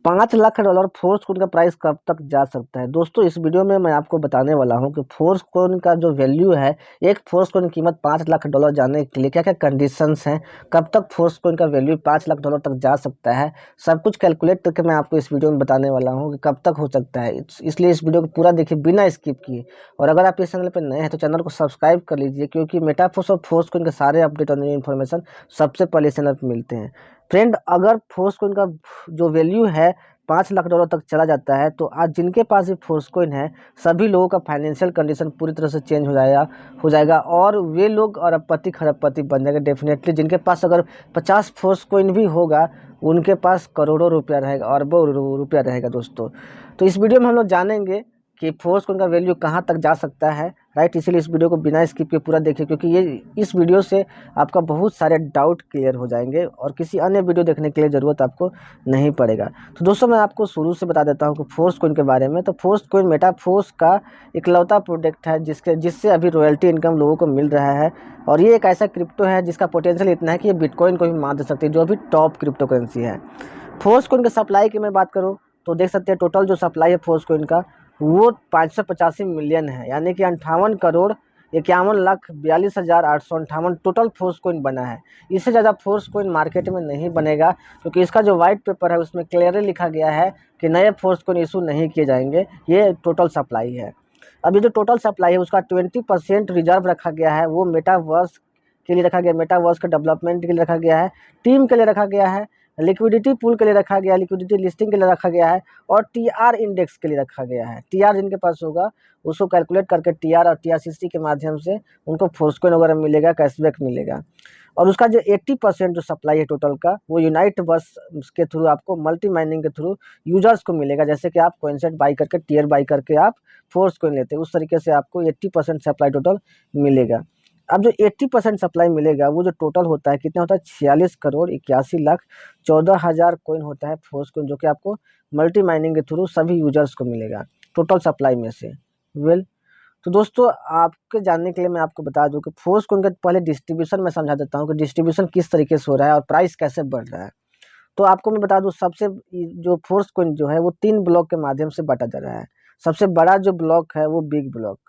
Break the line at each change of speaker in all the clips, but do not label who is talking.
$5 lakh force coin का price कब तक जा सकता है। दोस्तों इस वीडियो में मैं आपको बताने वाला हूं कि फोर्स कोइन का जो वैल्यू है, एक फोर्स कोइन की कीमत $5 लाख जाने के लिए क्या क्या कंडीशंस हैं, कब तक फोर्स कोइन का वैल्यू $5 लाख तक जा सकता है, सब कुछ कैलकुलेट करके मैं आपको इस वीडियो में बताने वाला हूँ कि कब तक हो सकता है। इसलिए इस वीडियो को पूरा देखिए बिना स्किप किए। और अगर आप इस चैनल पर नए हैं तो चैनल को सब्सक्राइब कर लीजिए, क्योंकि मेटाफोर्स और फोर्स कोइन के सारे अपडेट और न्यू इन्फॉर्मेशन सबसे पहले इस चैनल पर मिलते हैं। फ्रेंड, अगर फोर्स कोइन का जो वैल्यू है $5 लाख तक चला जाता है, तो आज जिनके पास भी फोर्स कोइन है सभी लोगों का फाइनेंशियल कंडीशन पूरी तरह से चेंज हो जाएगा और वे लोग अरबपति खरबपति बन जाएंगे। डेफिनेटली जिनके पास अगर 50 फोर्स कोइन भी होगा उनके पास करोड़ों रुपया रहेगा, अरबों रुपया रहेगा दोस्तों। तो इस वीडियो में हम लोग जानेंगे कि फोर्स कोइन का वैल्यू कहाँ तक जा सकता है, राइट। इसीलिए इस वीडियो को बिना स्किप के पूरा देखिए, क्योंकि ये इस वीडियो से आपका बहुत सारे डाउट क्लियर हो जाएंगे और किसी अन्य वीडियो देखने के लिए ज़रूरत आपको नहीं पड़ेगा। तो दोस्तों मैं आपको शुरू से बता देता हूँ कि फोर्स कोइन के बारे में। तो फोर्स कोइन मेटाफोर्स का इकलौता प्रोडक्ट है जिससे अभी रॉयल्टी इनकम लोगों को मिल रहा है। और ये एक ऐसा क्रिप्टो है जिसका पोटेंशियल इतना है कि ये बिटकॉइन को भी मार दे सकती है, जो अभी टॉप क्रिप्टो करेंसी है। फोर्स कोइन के सप्लाई की मैं बात करूँ तो देख सकते हैं टोटल जो सप्लाई है फोर्स कोइन का वो 585 मिलियन है, यानी कि 58 crore 51 lakh 42,858 total force coin बना है। इससे ज़्यादा फोर्स कोइन मार्केट में नहीं बनेगा, क्योंकि इसका जो वाइट पेपर है उसमें क्लियरली लिखा गया है कि नए फोर्स कोइन इशू नहीं किए जाएंगे। ये टोटल सप्लाई है। अब ये जो टोटल सप्लाई है उसका 20% रिजर्व रखा गया है, वो मेटावर्स के लिए रखा गया, मेटावर्स के डेवलपमेंट के लिए रखा गया है, टीम के लिए रखा गया है, लिक्विडिटी पूल के लिए रखा गया है, लिक्विडिटी लिस्टिंग के लिए रखा गया है और टीआर इंडेक्स के लिए रखा गया है। टीआर जिनके पास होगा उसको कैलकुलेट करके टीआर और टीआरसीसी के माध्यम से उनको फोर्स कोइन वगैरह मिलेगा, कैशबैक मिलेगा। और उसका जो 80% जो सप्लाई है टोटल का वो यूनाइट बस के थ्रू आपको मल्टी माइनिंग के थ्रू यूजर्स को मिलेगा। जैसे कि आप कॉइनसेट बाई करके टीयर बाई करके आप फोर्स कोइन लेते हैं, उस तरीके से आपको 80% सप्लाई टोटल मिलेगा। अब जो 80% सप्लाई मिलेगा वो जो टोटल होता है कितना होता है 46 करोड़ 81 लाख 14 हजार कोइन होता है फोर्स कोइन, जो कि आपको मल्टी माइनिंग के थ्रू सभी यूजर्स को मिलेगा टोटल सप्लाई में से। वेल, तो दोस्तों आपके जानने के लिए मैं आपको बता दूं कि फोर्स कोइन का पहले डिस्ट्रीब्यूशन मैं समझा देता हूं कि डिस्ट्रीब्यूशन किस तरीके से हो रहा है और प्राइस कैसे बढ़ रहा है। तो आपको मैं बता दूं सबसे जो फोर्स कोइन जो है वो 3 ब्लॉक के माध्यम से बांटा जा रहा है। सबसे बड़ा जो ब्लॉक है वो बिग ब्लॉक।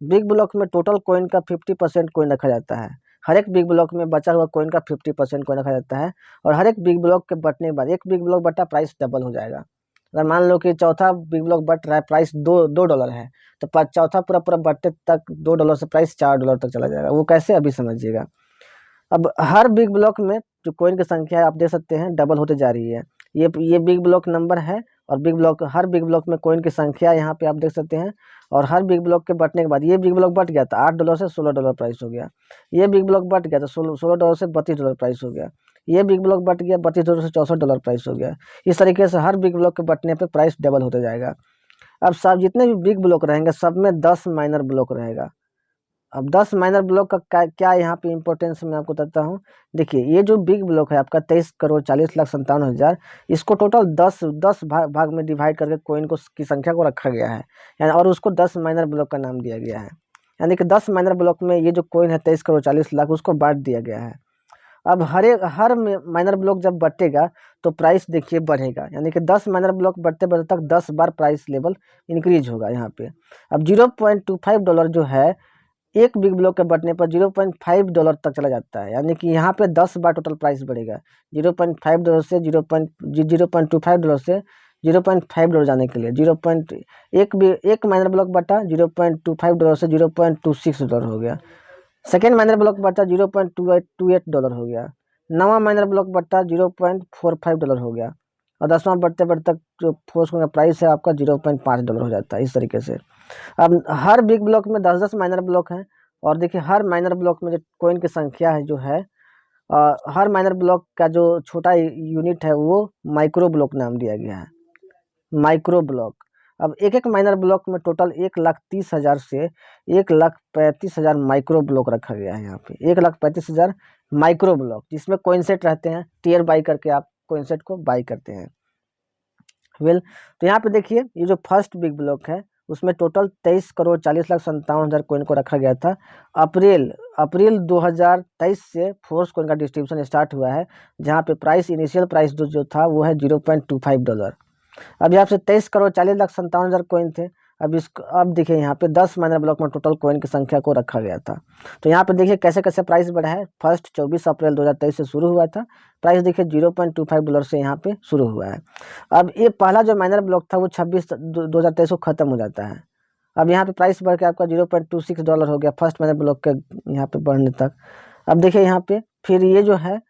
बिग ब्लॉक में टोटल कॉइन का 50% कॉइन रखा जाता है। हर एक बिग ब्लॉक में बचा हुआ कॉइन का 50% कॉइन रखा जाता है। और हर एक बिग ब्लॉक के बटने के बाद एक बिग ब्लॉक बटा प्राइस डबल हो जाएगा। अगर मान लो कि चौथा बिग ब्लॉक बट रहा है, प्राइस दो डॉलर है, तो चौथा पूरा पूरा बटने तक $2 से प्राइस $4 तक चला जाएगा। वो कैसे अभी समझिएगा। अब हर बिग ब्लॉक में जो कॉइन की संख्या है आप देख सकते हैं डबल होते जा रही है। ये बिग ब्लॉक नंबर है और हर बिग ब्लॉक में कॉइन की संख्या यहाँ पे आप देख सकते हैं। और हर बिग ब्लॉक के बटने के बाद ये बिग ब्लॉक बट गया था $8 से $16 प्राइस हो गया। ये बिग ब्लॉक बट गया था $16 से $32 प्राइस हो गया। ये बिग ब्लॉक बट गया $32 से $64 प्राइस हो गया। इस तरीके से हर बिग ब्लॉक के बटने पे प्राइस डबल होते जाएगा। अब सब जितने भी बिग ब्लॉक रहेंगे सब में 10 माइनर ब्लॉक रहेगा। अब 10 माइनर ब्लॉक का क्या यहाँ पे इंपॉर्टेंस मैं आपको बताता हूँ। देखिए ये जो बिग ब्लॉक है आपका 23 करोड़ 40 लाख 57 हजार, इसको टोटल 10 भाग में डिवाइड करके कॉइन को की संख्या को रखा गया है, यानी और उसको 10 माइनर ब्लॉक का नाम दिया गया है। यानी कि 10 माइनर ब्लॉक में ये जो कॉइन है 23 करोड़ 40 लाख उसको बांट दिया गया है। अब हर माइनर ब्लॉक जब बटेगा तो प्राइस देखिए बढ़ेगा, यानी कि 10 माइनर ब्लॉक बढ़ते बढ़ते तक 10 बार प्राइस लेवल इंक्रीज होगा यहाँ पे। अब $0.25 जो है एक बिग ब्लॉक के बढ़ने पर $0.5 तक चला जाता है, यानी कि यहाँ पे 10 बार टोटल प्राइस बढ़ेगा। $0.5 से $0.25 से $0.5 जाने के लिए एक माइनर ब्लॉक बटा $0.25 से $0.26 हो गया। सेकेंड माइनर ब्लॉक बटा $0.28 हो गया। नवा माइनर ब्लॉक बटा $0.45 हो गया। और 10वां बढ़ते बढ़ते जो फोर्स का प्राइस है आपका $0.5 हो जाता है। इस तरीके से अब हर बिग ब्लॉक में 10 माइनर ब्लॉक हैं। और देखिए हर माइनर ब्लॉक में जो कॉइन की संख्या है जो है हर माइनर ब्लॉक का जो छोटा यूनिट है वो माइक्रो ब्लॉक नाम दिया गया है, माइक्रो ब्लॉक। अब एक एक माइनर ब्लॉक में टोटल 1,30,000 से 1,35,000 माइक्रो ब्लॉक रखा गया है। यहाँ पे 1,35,000 माइक्रो ब्लॉक जिसमें कॉइनसेट रहते हैं, टीयर बाई करके आप कॉइनसेट को बाई करते हैं। वेल, तो यहाँ पे देखिए ये जो फर्स्ट बिग ब्लॉक है उसमें टोटल 23,40,57,000 कॉइन को रखा गया था। अप्रैल 2023 से फोर्स कॉइन का डिस्ट्रीब्यूशन स्टार्ट हुआ है, जहाँ पे इनिशियल प्राइस जो था वो है $0.25। अब यहाँ पे 23,40,57,000 कॉइन थे। अब देखिए यहाँ पे 10 माइनर ब्लॉक में टोटल कॉइन की संख्या को रखा गया था। तो यहाँ पे देखिए कैसे कैसे प्राइस बढ़ा है। फर्स्ट 24 अप्रैल 2023 से शुरू हुआ था। प्राइस देखिए $0.25 से यहाँ पे शुरू हुआ है। अब ये पहला जो माइनर ब्लॉक था वो 26/2023 को खत्म हो जाता है। अब यहाँ पे प्राइस बढ़ के आपका $0.26 हो गया फर्स्ट माइनर ब्लॉक के यहाँ पे बढ़ने तक। अब देखिए यहाँ पे फिर ये जो है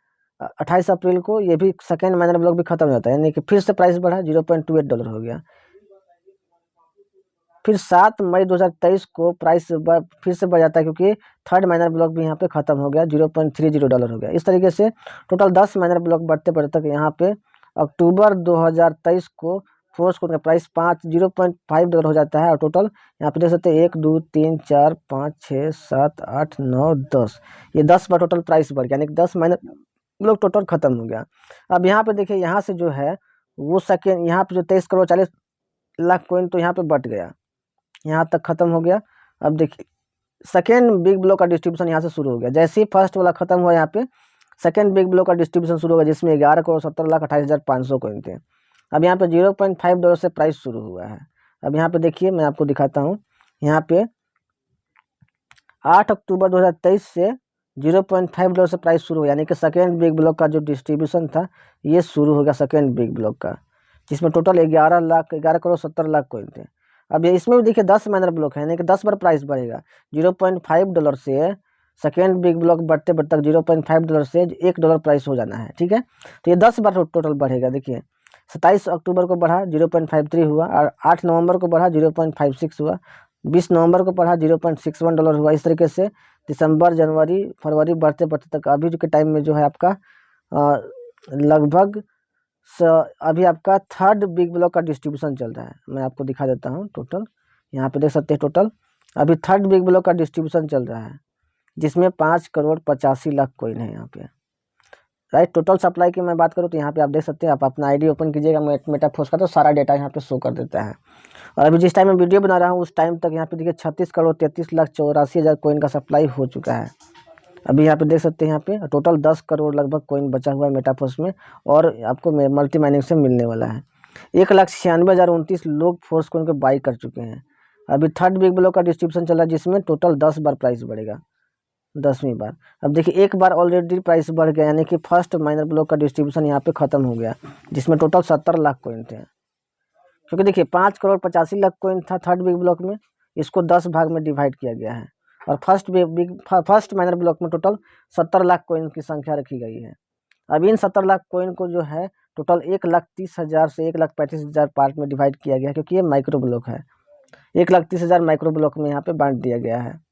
28 अप्रैल को ये भी सेकेंड माइनर ब्लॉक भी खत्म हो जाता है, यानी कि फिर से प्राइस बढ़ा, $0.28 हो गया। फिर 7 मई 2023 को प्राइस फिर से बढ़ जाता है, क्योंकि थर्ड माइनर ब्लॉक भी यहाँ पे खत्म हो गया, $0.30 हो गया। इस तरीके से टोटल 10 माइनर ब्लॉक बढ़ते बढ़ते तक यहाँ पे अक्टूबर 2023 को फोर्स कोड का प्राइस $0.5 हो जाता है। और टोटल यहाँ पे देख सकते हैं 1 2 3 4 5 6 7 8 9 10, ये 10 बार टोटल प्राइस बढ़ गया, यानी कि 10 माइनर ब्लॉक टोटल खत्म हो गया। अब यहाँ पे देखिए यहाँ से जो है वो सेकेंड यहाँ पे जो 23,40,00,000 कॉइन तो यहाँ पे बढ़ गया, यहाँ तक खत्म हो गया। अब देखिए सेकेंड बिग ब्लॉक का डिस्ट्रीब्यूशन यहाँ से शुरू हो गया। जैसे ही फर्स्ट वाला खत्म हुआ, यहाँ पे सेकेंड बिग ब्लॉक का डिस्ट्रीब्यूशन शुरू होगा, जिसमें 11,70,28,500 कॉइन थे। अब यहाँ पे $0.5 से प्राइस शुरू हुआ है। अब यहाँ पे देखिए मैं आपको दिखाता हूँ, यहाँ पे 8 अक्टूबर 2023 से $0.5 से प्राइस शुरू हुआ, यानी कि सेकेंड बिग ब्लॉक का जो डिस्ट्रीब्यूशन था ये शुरू हो गया सेकेंड बिग ब्लॉक का, जिसमें टोटल 11,70,00,000 कॉइन थे। अब ये इसमें भी देखिए 10 माइनर ब्लॉक है, यानी कि 10 बार प्राइस बढ़ेगा। $0.5 से सेकेंड बिग ब्लॉक बढ़ते बढ़ते तक $0.5 से $1 प्राइस हो जाना है, ठीक है। तो ये 10 बार टोटल बढ़ेगा। देखिए 27 अक्टूबर को बढ़ा, 0.53 हुआ, और 8 नवंबर को बढ़ा, 0.56 हुआ, 20 नवंबर को बढ़ा, $0.61 हुआ। इस तरीके से दिसंबर, जनवरी, फरवरी बढ़ते बढ़ते तक अभी के टाइम में जो है आपका लगभग अभी आपका थर्ड बिग ब्लॉक का डिस्ट्रीब्यूशन चल रहा है। मैं आपको दिखा देता हूँ टोटल, यहाँ पे देख सकते हैं टोटल अभी थर्ड बिग ब्लॉक का डिस्ट्रीब्यूशन चल रहा है, जिसमें 5,85,00,000 कॉइन है यहाँ पे, राइट। टोटल सप्लाई की मैं बात करूँ तो यहाँ पे आप देख सकते हैं, आप अपना आईडी ओपन कीजिएगा मेटाफोर्स का, तो सारा डेटा यहाँ पे शो कर देता है। और अभी जिस टाइम मैं वीडियो बना रहा हूँ उस टाइम तक यहाँ पे देखिए 36,33,84,000 कॉइन का सप्लाई हो चुका है। अभी यहाँ पे देख सकते हैं, यहाँ पे टोटल 10 करोड़ लगभग कॉइन बचा हुआ है मेटाफोर्स में, और आपको मल्टी माइनिंग से मिलने वाला है। 1,96,029 लोग फोर्स कॉइन को बाई कर चुके हैं। अभी थर्ड बिग ब्लॉक का डिस्ट्रीब्यूशन चल रहा है, जिसमें टोटल 10 बार प्राइस बढ़ेगा, 10वीं बार। अब देखिए एक बार ऑलरेडी प्राइस बढ़ गया, यानी कि फर्स्ट माइनर ब्लॉक का डिस्ट्रीब्यूशन यहाँ पे खत्म हो गया, जिसमें टोटल 70 लाख कॉइन थे। क्योंकि देखिए 5,85,00,000 कॉइन था थर्ड बिग ब्लॉक में, इसको 10 भाग में डिवाइड किया गया है, और फर्स्ट माइनर ब्लॉक में टोटल 70 लाख कॉइन की संख्या रखी गई है। अब इन 70 लाख कॉइन को जो है टोटल 1,30,000 से 1,35,000 पार्ट में डिवाइड किया गया है, क्योंकि ये माइक्रो ब्लॉक है। 1,30,000 माइक्रो ब्लॉक में यहाँ पे बांट दिया गया है।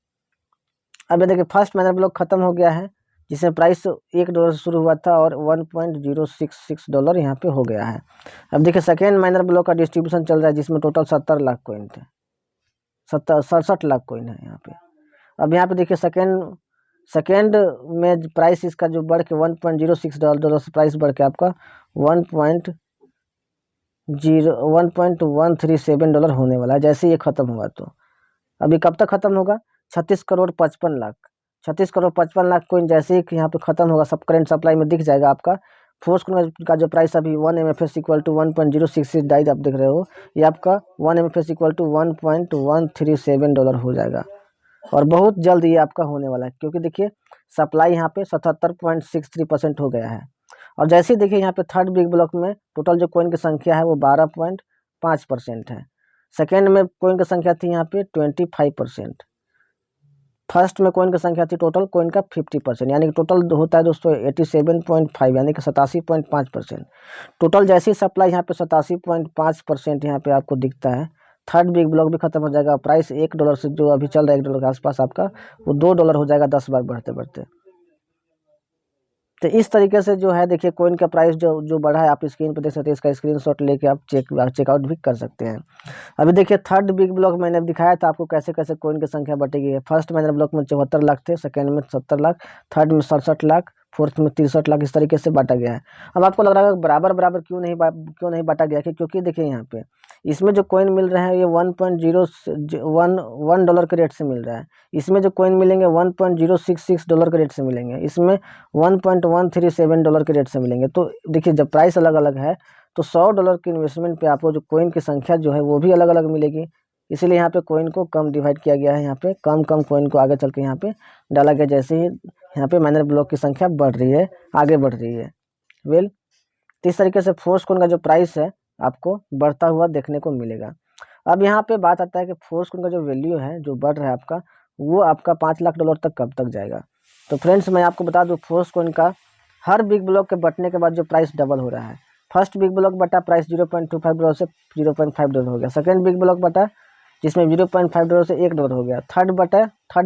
अब ये देखिए फर्स्ट माइनर ब्लॉक खत्म हो गया है, जिसमें प्राइस $1 से शुरू हुआ था, और $1.066 यहाँ पे हो गया है। अब देखिए सेकेंड माइनर ब्लॉक का डिस्ट्रीब्यूशन चल रहा है, जिसमें टोटल 70 लाख कॉइन थे, 67 लाख कॉइन है यहाँ पे। अब यहाँ पे देखिए सेकेंड में प्राइस इसका जो बढ़ के $1.06 से प्राइस बढ़ के आपका $1.137 होने वाला है, जैसे ये खत्म हुआ। तो अभी कब तक खत्म होगा? 36,55,00,000 कॉइन जैसे ही यहाँ पे खत्म होगा, सब करंट सप्लाई में दिख जाएगा आपका। फोर्स का जो प्राइस अभी 1 MFS इक्वल टू 1.066 डाइज आप देख रहे हो, ये आपका 1 MFS इक्वल टू $1.137 हो जाएगा, और बहुत जल्द ये आपका होने वाला है, क्योंकि देखिए सप्लाई यहाँ पे 77.63% हो गया है। और जैसे ही देखिए यहाँ पे थर्ड बिग ब्लॉक में टोटल जो कॉइन की संख्या है वो 12.5% है। सेकेंड में कॉइन की संख्या थी यहाँ पे 25%। फर्स्ट में कॉइन की संख्या थी टोटल कॉइन का 50%, यानी कि टोटल होता है दोस्तों 87.5, यानी कि 87.5%। टोटल जैसी सप्लाई यहाँ पे 87.5% यहाँ पे आपको दिखता है। थर्ड बिग ब्लॉक भी खत्म हो जाएगा, प्राइस $1 से जो अभी चल रहा है $1 के आसपास आपका, वो $2 हो जाएगा 10 बार बढ़ते बढ़ते। तो इस तरीके से जो है देखिए कॉइन का प्राइस जो बढ़ा है, आप स्क्रीन पर देख सकते हैं, इसका स्क्रीनशॉट लेके आप चेकआउट भी कर सकते हैं। अभी देखिए थर्ड बिग ब्लॉक मैंने दिखाया था आपको कैसे कैसे कॉइन की संख्या बढ़ेगी है। फर्स्ट माइनर ब्लॉक में 74 लाख थे, सेकेंड में 70 लाख, थर्ड में 67 लाख, फोर्थ में 63 लाख, इस तरीके से बांटा गया है। अब आपको लग रहा है बराबर बराबर क्यों नहीं बांटा गया, क्योंकि देखिए यहाँ पे इसमें जो कॉइन मिल रहा है ये 1.01 डॉलर के रेट से मिल रहा है, इसमें जो कॉइन मिलेंगे 1.066 डॉलर के रेट से मिलेंगे, इसमें 1.137 डॉलर के रेट से मिलेंगे। तो देखिए जब प्राइस अलग अलग है तो 100 डॉलर की इन्वेस्टमेंट पे आपको जो कॉइन की संख्या जो है वो भी अलग अलग मिलेगी, इसीलिए यहाँ पे कॉइन को कम डिवाइड किया गया है, यहाँ पे कम कम कॉइन को आगे चल के यहाँ पे डाला गया, जैसे ही यहाँ पे माइनर ब्लॉक की संख्या बढ़ रही है, आगे बढ़ रही है। वेल, तो इस तरीके से फोर्स कॉइन का जो प्राइस है आपको बढ़ता हुआ देखने को मिलेगा। अब यहाँ पे बात आता है कि फोर्स कॉइन का जो वैल्यू है जो बढ़ रहा है आपका, वो आपका 5 लाख डॉलर तक कब तक जाएगा। तो फ्रेंड्स मैं आपको बता दूँ, फोर्स कॉइन का हर बिग ब्लॉक के बटने के बाद जो प्राइस डबल हो रहा है, फर्स्ट बिग ब्लॉक बटा प्राइस 0.25 डॉलर से 0.5 डॉलर हो गया, सेकेंड बिग ब्लॉक बटा जिसमें 0.5 डॉलर से 1 डॉलर हो गया, थर्ड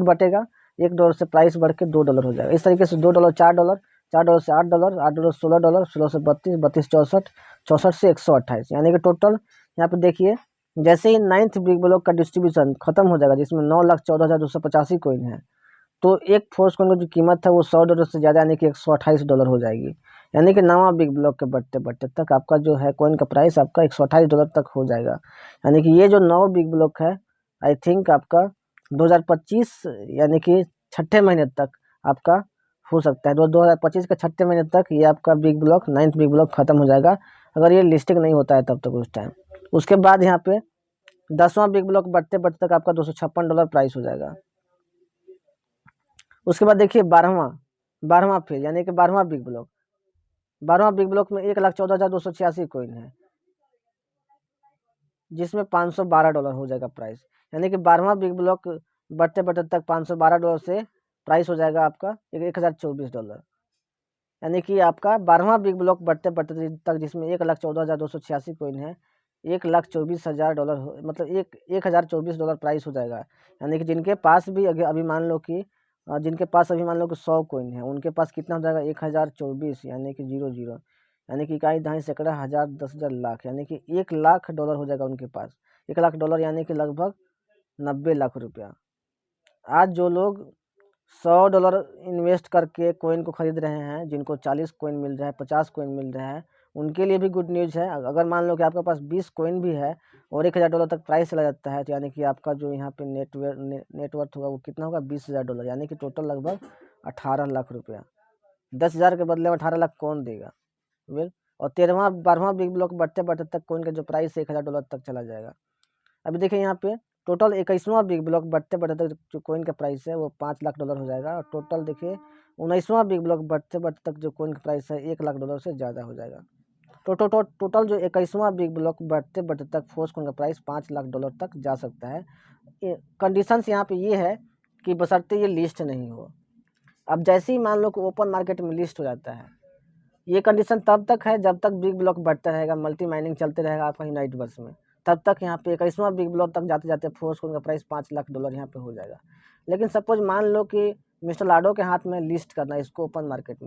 बटेगा 1 डॉलर से प्राइस बढ़ के 2 डॉलर हो जाएगा। इस तरीके से 2 डॉलर 4 डॉलर, 4 डॉलर से 8 डॉलर, 8 डॉलर 16 डॉलर, 16 से 32, 32 64, 64 से 128, यानी कि टोटल यहाँ पे देखिए जैसे ही 9th बिग ब्लॉक का डिस्ट्रीब्यूशन खत्म हो जाएगा, जिसमें 9,14,285 कॉइन है, तो एक फोर्स कॉइन की जो कीमत है वो 100 डॉलर से ज़्यादा यानी कि 128 डॉलर हो जाएगी, यानी कि नवा बिग ब्लॉक के बढ़ते बढ़ते तक आपका जो है कॉइन का प्राइस आपका 128 डॉलर तक हो जाएगा। यानी कि ये जो 9 बिग ब्लॉक है आई थिंक आपका 2025 यानी कि छठे महीने तक आपका हो सकता है, 2025 के छठे महीने तक ये आपका big block 9th big block खत्म हो जाएगा, अगर ये लिस्टिंग नहीं होता है तब तक उस टाइम। उसके बाद यहाँ पे 10वां बिग ब्लॉक बढ़ते बढ़ते तक आपका 256 डॉलर प्राइस हो जाएगा। उसके बाद देखिए 12वां फिर यानी कि 12वां बिग ब्लॉक में 1,14,286 कॉइन है, जिसमें 512 डॉलर हो जाएगा प्राइस, यानी कि 12वां बिग ब्लॉक बढ़ते बढ़ते तक 512 डॉलर से प्राइस हो जाएगा आपका 1024 डॉलर, यानी कि आपका 12वां बिग ब्लॉक बढ़ते बढ़ते तक जिसमें 1,14,286 कॉइन है, 1,24,000 डॉलर मतलब 1,024 डॉलर प्राइस हो जाएगा। यानी कि जिनके पास भी अभी मान लो कि 100 कॉइन है, उनके पास कितना हो जाएगा 1,024 यानी कि 00, यानी कि इकाई दहाई सैकड़ा हज़ार 10,000 लाख, यानी कि 1 लाख डॉलर हो जाएगा उनके पास। 1 लाख डॉलर यानी कि लगभग 90 लाख रुपया। आज जो लोग 100 डॉलर इन्वेस्ट करके कॉइन को खरीद रहे हैं, जिनको 40 कॉइन मिल रहा है, 50 कॉइन मिल रहा है, उनके लिए भी गुड न्यूज़ है। अगर मान लो कि आपके पास 20 कॉइन भी है और 1,000 डॉलर तक प्राइस चला जाता है, तो यानी कि आपका जो यहाँ पे नेटवर्थ होगा वो कितना होगा 20,000 डॉलर, यानी कि टोटल लगभग 18 लाख रुपया। 10,000 के बदले में 18 लाख कौन देगा। वेल, और 12वां बिग ब्लॉक बढ़ते बढ़ते तक कॉइन का जो प्राइस है 1,000 डॉलर तक चला जाएगा। अभी देखिए यहाँ पे टोटल 21वां बिग ब्लॉक बढ़ते बढ़ते तक जो कॉइन का प्राइस है वो 5 लाख डॉलर हो जाएगा, और टोटल देखिए 19वां बिग ब्लॉक बढ़ते बढ़ते तक जो कॉइन का प्राइस है 1 लाख डॉलर से ज़्यादा हो जाएगा। तो टोटल जो 21वां बिग ब्लॉक बढ़ते बढ़ते तक फोर्स कॉइन का प्राइस 5 लाख डॉलर तक जा सकता है। कंडीशंस यहाँ पे ये है कि बशर्ते ये लिस्ट नहीं हो। अब जैसे ही मान लो कि ओपन मार्केट में लिस्ट हो जाता है, ये कंडीशन तब तक है जब तक बिग ब्लॉक बढ़ता रहेगा, मल्टी माइनिंग चलते रहेगा आपका यूनाइट वर्स में, तब तक यहाँ पे 21वां बिग ब्लॉक तक जाते जाते फोर्स कॉइन का प्राइस 5 लाख डॉलर यहाँ पे हो जाएगा। लेकिन सपोज मान लो कि मिस्टर लाडो के हाथ में लिस्ट करना इसको ओपन मार्केट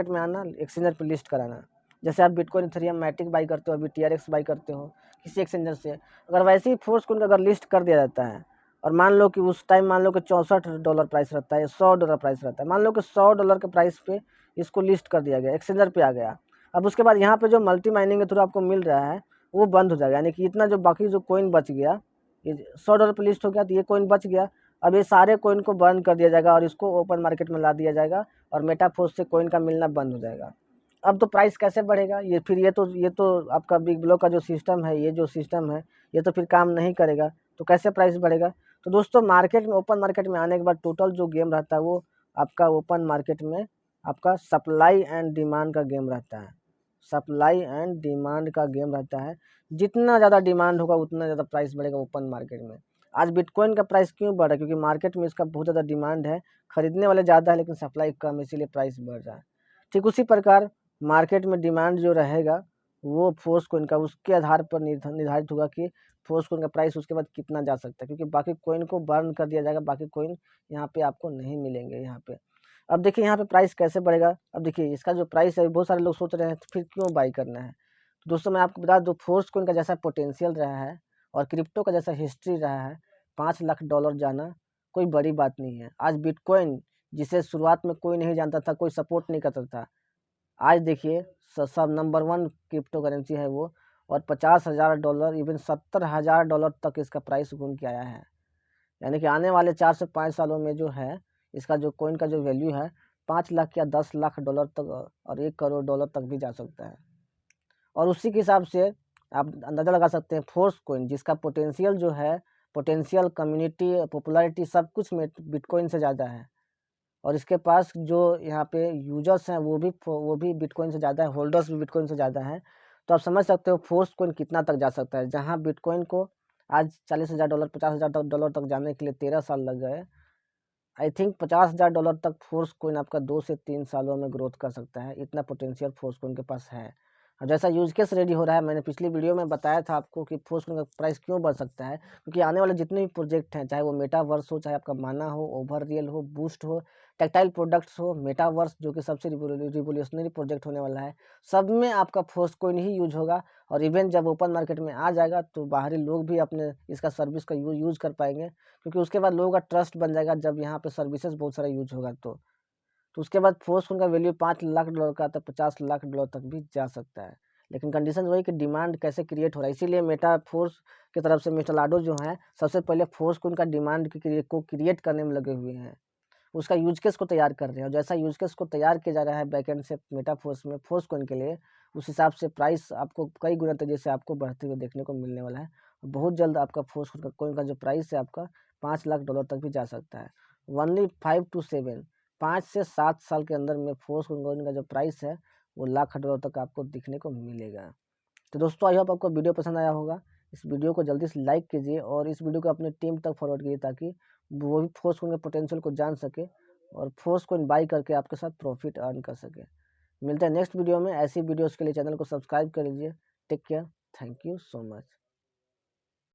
में आना, एक्सचेंजर पे लिस्ट कराना, जैसे आप बिटकॉइन इथेरियम मैटिक बाई करते हो, अभी TRX बाई करते हो किसी एक्सचेंजर से, अगर वैसे ही फोर्स कॉइन का अगर लिस्ट कर दिया जाता है और मान लो कि उस टाइम मान लो कि 64 डॉलर प्राइस रहता है, 100 डॉलर प्राइस रहता है, मान लो कि 100 डॉलर के प्राइस पे इसको लिस्ट कर दिया गया, एक्सचेंजर पे आ गया। अब उसके बाद यहाँ पे जो मल्टी माइनिंग के थ्रू आपको मिल रहा है वो बंद हो जाएगा, यानी कि इतना जो बाकी जो कॉइन बच गया, ये 100 डॉलर पे लिस्ट हो गया तो ये कॉइन बच गया, अब ये सारे कॉइन को बंद कर दिया जाएगा और इसको ओपन मार्केट में ला दिया जाएगा और मेटाफोर्स से कॉइन का मिलना बंद हो जाएगा। अब तो प्राइस कैसे बढ़ेगा, ये फिर ये तो आपका बिग ब्लॉक का जो सिस्टम है, ये जो सिस्टम है ये तो फिर काम नहीं करेगा, तो कैसे प्राइस बढ़ेगा। तो दोस्तों मार्केट में ओपन मार्केट में आने के बाद टोटल जो गेम रहता है वो आपका ओपन मार्केट में आपका सप्लाई एंड डिमांड का गेम रहता है, सप्लाई एंड डिमांड का गेम रहता है। जितना ज़्यादा डिमांड होगा उतना ज़्यादा प्राइस बढ़ेगा ओपन मार्केट में। आज बिटकॉइन का प्राइस क्यों बढ़ा, क्योंकि मार्केट में इसका बहुत ज़्यादा डिमांड है, खरीदने वाले ज़्यादा है लेकिन सप्लाई कम है, इसीलिए प्राइस बढ़ रहा है। ठीक उसी प्रकार मार्केट में डिमांड जो रहेगा वो फोर्स कॉइन का उसके आधार पर निर्धारित होगा कि फोर्स कॉइन का प्राइस उसके बाद कितना जा सकता है, क्योंकि बाकी कॉइन को बर्न कर दिया जाएगा, बाकी कॉइन यहाँ पे आपको नहीं मिलेंगे यहाँ पे। अब देखिए यहाँ पे प्राइस कैसे बढ़ेगा। अब देखिए इसका जो प्राइस है बहुत सारे लोग सोच रहे हैं तो फिर क्यों बाई करना है। तो दोस्तों मैं आपको बता दूं फोर्स कॉइन का जैसा पोटेंशियल रहा है और क्रिप्टो का जैसा हिस्ट्री रहा है, 5 लाख डॉलर जाना कोई बड़ी बात नहीं है। आज बिटकॉइन जिसे शुरुआत में कोई नहीं जानता था, कोई सपोर्ट नहीं करता था। आज देखिए सब नंबर 1 क्रिप्टो करेंसी है वो, और $50,000 इवन $70,000 तक इसका प्राइस घूम के आया है। यानी कि आने वाले 4 से 5 सालों में जो है इसका जो कॉइन का जो वैल्यू है 5 लाख या 10 लाख डॉलर तक और 1 करोड़ डॉलर तक भी जा सकता है। और उसी के हिसाब से आप अंदाज़ा लगा सकते हैं फोर्स कॉइन, जिसका पोटेंशियल जो है, पोटेंशियल, कम्युनिटी, पॉपुलैरिटी सब कुछ में बिटकॉइन से ज़्यादा है। और इसके पास जो यहाँ पे यूजर्स हैं वो भी बिटकॉइन से ज़्यादा है, होल्डर्स भी बिटकॉइन से ज़्यादा हैं। तो आप समझ सकते हो फोर्स कॉइन कितना तक जा सकता है। जहाँ बिटकॉइन को आज $40,000 $50,000 तक जाने के लिए 13 साल लग गए, आई थिंक $50,000 तक फोर्स कॉइन आपका 2 से 3 सालों में ग्रोथ कर सकता है। इतना पोटेंशियल फोर्स कॉइन के पास है। और जैसा यूज केस रेडी हो रहा है, मैंने पिछली वीडियो में बताया था आपको कि फोर्स कॉइन का प्राइस क्यों बढ़ सकता है, क्योंकि आने वाले जितने भी प्रोजेक्ट हैं, चाहे वो मेटावर्स हो, चाहे आपका माना हो, ओवर रियल हो, बूस्ट हो, टेक्टाइल प्रोडक्ट्स हो, मेटावर्स जो कि सबसे रिवोल्यूशनरी प्रोजेक्ट होने वाला है, सब में आपका फोर्स कॉइन ही यूज होगा। और इवन जब ओपन मार्केट में आ जाएगा तो बाहरी लोग भी अपने इसका सर्विस का यूज कर पाएंगे, क्योंकि उसके बाद लोगों का ट्रस्ट बन जाएगा जब यहाँ पे सर्विसेज बहुत सारा यूज होगा। तो उसके बाद फोर्स कॉइन का वैल्यू $5 लाख का तक $50 लाख तक भी जा सकता है। लेकिन कंडीशन वही कि डिमांड कैसे क्रिएट हो रहा है। इसीलिए मेटा फोर्स की तरफ से मेटालाडो जो है सबसे पहले फोर्स कॉइन का डिमांड को क्रिएट करने में लगे हुए हैं, उसका यूज केस को तैयार कर रहे हैं। और जैसा यूज केस को तैयार किया जा रहा है बैकएंड से मेटा फोर्स में फोर्स कॉइन के लिए, उस हिसाब से प्राइस आपको कई गुना तेजी से आपको बढ़ते हुए देखने को मिलने वाला है। बहुत जल्द आपका फोर्स कॉइन का जो प्राइस है आपका $5 लाख तक भी जा सकता है। ओनली 5 से 7 साल के अंदर में फोर्स कॉइन का जो प्राइस है वो $1,00,000 तक आपको दिखने को मिलेगा। तो दोस्तों आई होप आपको वीडियो पसंद आया होगा। इस वीडियो को जल्दी से लाइक कीजिए और इस वीडियो को अपनी टीम तक फॉरवर्ड कीजिए, ताकि वो भी फोर्स कॉइन के पोटेंशियल को जान सके और फोर्स कॉइन बाई करके आपके साथ प्रॉफिट अर्न कर सके। मिलते हैं नेक्स्ट वीडियो में। ऐसी वीडियोस के लिए चैनल को सब्सक्राइब कर लीजिए। Take care, thank you so much.